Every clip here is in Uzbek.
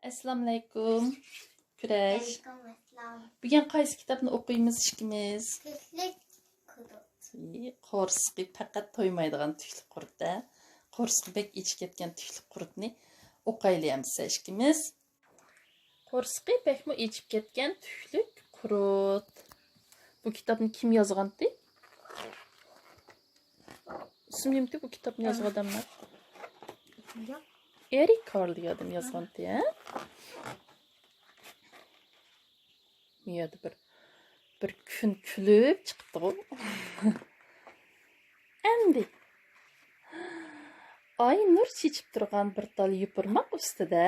Assalomu alaykum. Kurash. Assalom. Bugun qaysi kitobni o'qiymiz ikimiz? Tuflik qurut. Qo'rsqi faqat to'ymaydigan tufli qurutda. Qo'rsqi bek ichib ketgan tufli qurutni o'qaylaymiz ikimiz. Qo'rsqi bekmi ichib ketgan tufli qurut. Bu kitobni kim yozgandi? İsmimdi bu kitobni yozgan odamlar. Yo'q. Erik Carle adam yozgandi, ha? Miyada bir kun kulib chiqdi. Endi ay nur chechib turgan bir tal yupurmoq ustida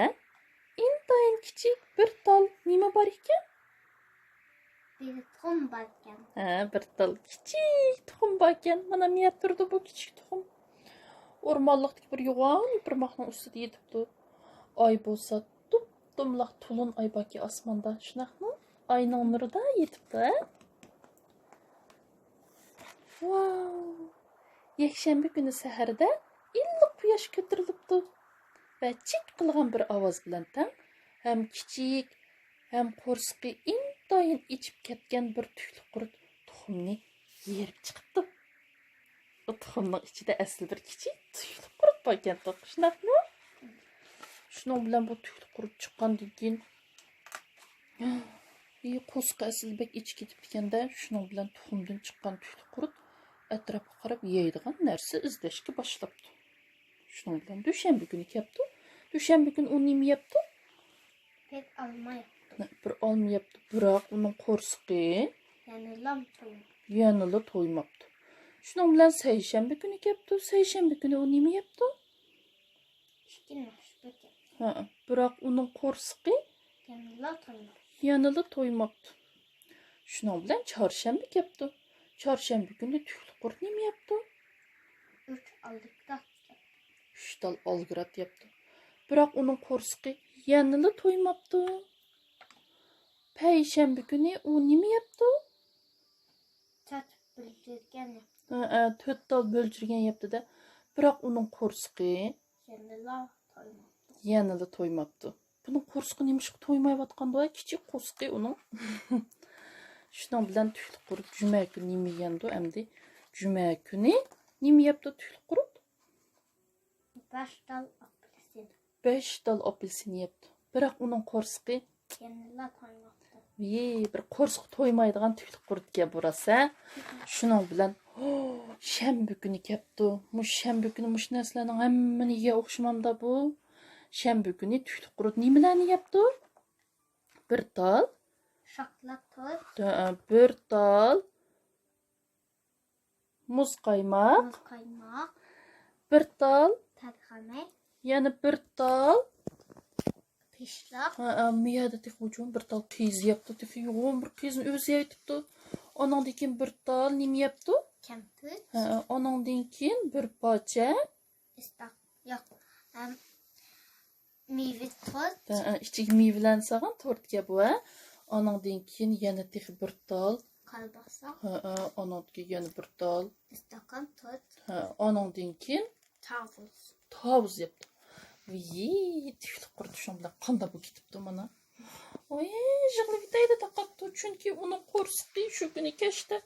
intayin kichik bir tal nima bor ekan? Bir tuxum bor ekan. Ha, bir tal kichik tuxum bor ekan. Mana miya turdi bu kichik tuxum. O'rmonlikdagi bir yo'g'on yupurmoqning ustida yetibdi. Ay bo'lsa dumloq to'lin ay borki osmonda. Shunaqmi? Ayning nurida yetibdi. Wow! Yakshanba kuni saharda illiq quyosh ko'tarilibdi va chik qilgan bir ovoz bilan tang ham kichik, ham qo'rsqi intayin ichib ketgan bir tufli qurut tuxumni yerib chiqibdi. Bu tuxumning ichida asli bir kichik tufli qurut bor ekan, shunaqmi? Shuning bilan bu tufli qurut chiqqandan keyin qo'sqi aslbek ichib ketib ekanda, shuning bilan tuxumdan chiqqan tufli qurut atrofga qarab yeydigan narsa izlashga boshlabdi. Shuning bilan dushanba kuni kelibdi. Dushanba kuni u nima yapti? Bir olmayapti. Bir olmayapti, biroq uning qo'rsqi yanada to'ymabdi. Shuning bilan seshanba kuni kelibdi. Seshanba kuni u nima yapti? Ha, biroq uning qo'rsqi yanada to'ymabdi. Shuning bilan chorshanba kelibdi. Chorshanba kuni tufli qurut nima yapti? 3 tal olgrat yapti. Biroq uning qo'rsqi yanada to'ymabdi. Payshanba kuni u nima yapti? 4 tal bo'ljirgan yapti-da. Biroq uning qo'rsqi yanada to'ymabdi. Buning qo'rsqi nimishqa to'ymayotganda, kichik qo'rsqi uning. Shuning bilan tufli qurut juma kuni nima yeydi? Endi juma kuni nima yapti tufli qurut? 5 tal apelsin. 5 tal apelsin yapti. Biroq uning qo'rsqi Yanada to'ymabdi. bir qo'rsqi to'ymaydigan tufli qurutga burasa. Shuning bilan shanba kuni kelibdi. Mush shanba kuni mush narsalarning hammaniga o'xshamamda bu. Shanba kuni tufli qurut nimalarni yapti? Bir tal Shokolad to'rt. Bir tal muz qaymoq, Muz qaymoq. bir tal, Tarxana. yana bir tal, Pishloq. miyada texucun bir tal qiz yaptı. Tefi yo'g'on bir qizni o'zi aytibdi. Ondan keyin bir tal nima yaptı? Kamput. Ondan keyin bir pocha. Yo'q. Meyve tort. İchigi meyvalan sağan tortga bu. Ondan keyin yana texi bir tal. Kolbasa. Ondan keyin yana bir tal. Istakan tort. Ondan keyin tavuz yaptı. Tufli qurut shu bilan qanda bu ketibdi mana. Oy, yig'lab ketaydi taqatdi, chunki uning qo'rsqi shu kuni kechda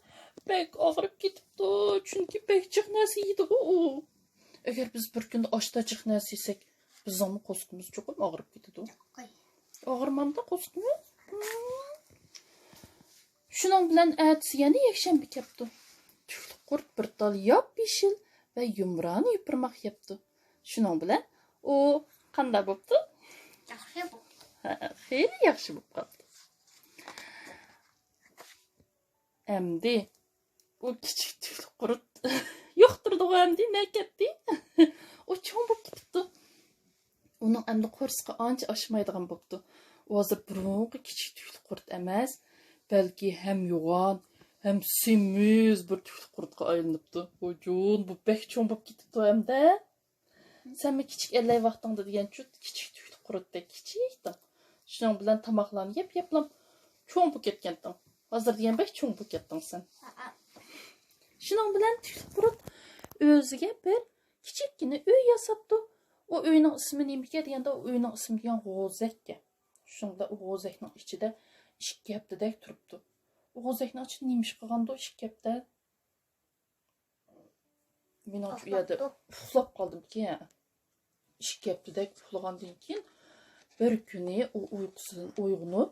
bek og'rib ketibdi, chunki bek jiq narsa yedi u. Agar biz bir kunda oshda jiq narsa yesak, bizning qo'sqimiz cho'qim og'rib ketadi. Og'irmamda qo'sqimiz. Shuning bilan ertasi yana yakshanba kelibdi. Tufli qurut bir tal yop-yeshil va yumron yupurmoq yapti. Shuning bilan u qanday bo'pti? Yaxshi bo'pti. Xeyli yaxshi bo'lib qoldi. Endi u kichik tufli qurut yo'qtirdi endi nakatdi. U cho'ng bo'lib ketibdi. Uning endi qo'rsqi ancha oshmaydigan bo'libdi. U hozir burungi kichik tufli qurut emas, balki ham yo'g'on, ham semiz bir tufli qurutga aylanibdi. O'jon, bu bek cho'ng bo'lib ketibdi hamda. Sen mi kichik ellay vaqtingda degan kichik tufli qurutdek kichikdi. Shuning bilan tomoqlarni yeb-yeblam cho'ng bo'lib ketganding. Hozir degan bek cho'ng bo'lib ketding sen. Shuning bilan tufli qurut o'ziga bir kichikkina uy yasabdi. O uyning ismi nima deganda, o uyning ismi degan g'o'zakka. Shunda u g'o'zakning ichida 2 haftadek turibdi. O g'o'zakning ichida nima ish qilganda 2 hafta? Men u yerda uxlab qoldim-ki. 2 haftadek uxlagandan keyin bir kuni u uyqusidan uyg'onib,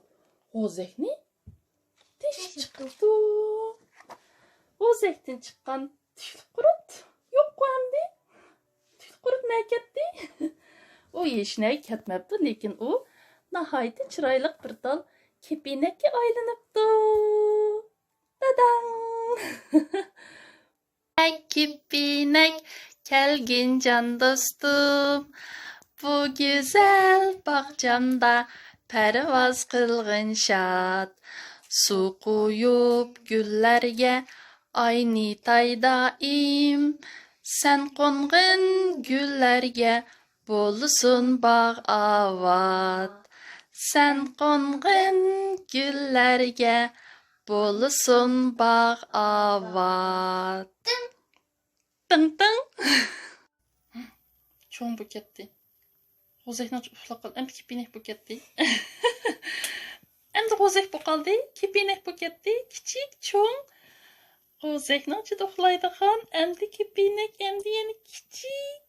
g'o'zakni teshib chiqibdi. G'o'zakdan chiqqan tishli qurut yo'q endi. Tishli qurut nega ketdi? U yeshnaga ketmabdi, lekin u nihoyatda chiroyli bir dal kepinakka aylanibdi. Dadang! Kepinak kelgin can dostum. Bu güzel bahçamda pervaz qilgin şad. Su quyup güllerge ayni taydaim. Sen qonğin güllerge bolsun bağ avat. Sen qonğin güllerge bolsun bağ avat. Tın tın. Çoğun bu ketdi. G'o'zakni uxlab qoldi. Endi kepinak bu ketdi. Endi g'o'zak bu qoldi. Kepinak bu ketdi. Kichik, cho'ng. G'o'zakni ichida uxlaydigan. Endi kepinak, endi yana kichik.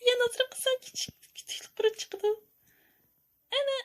Yana o'zra qilsa kichik qurut chiqdi. Ana.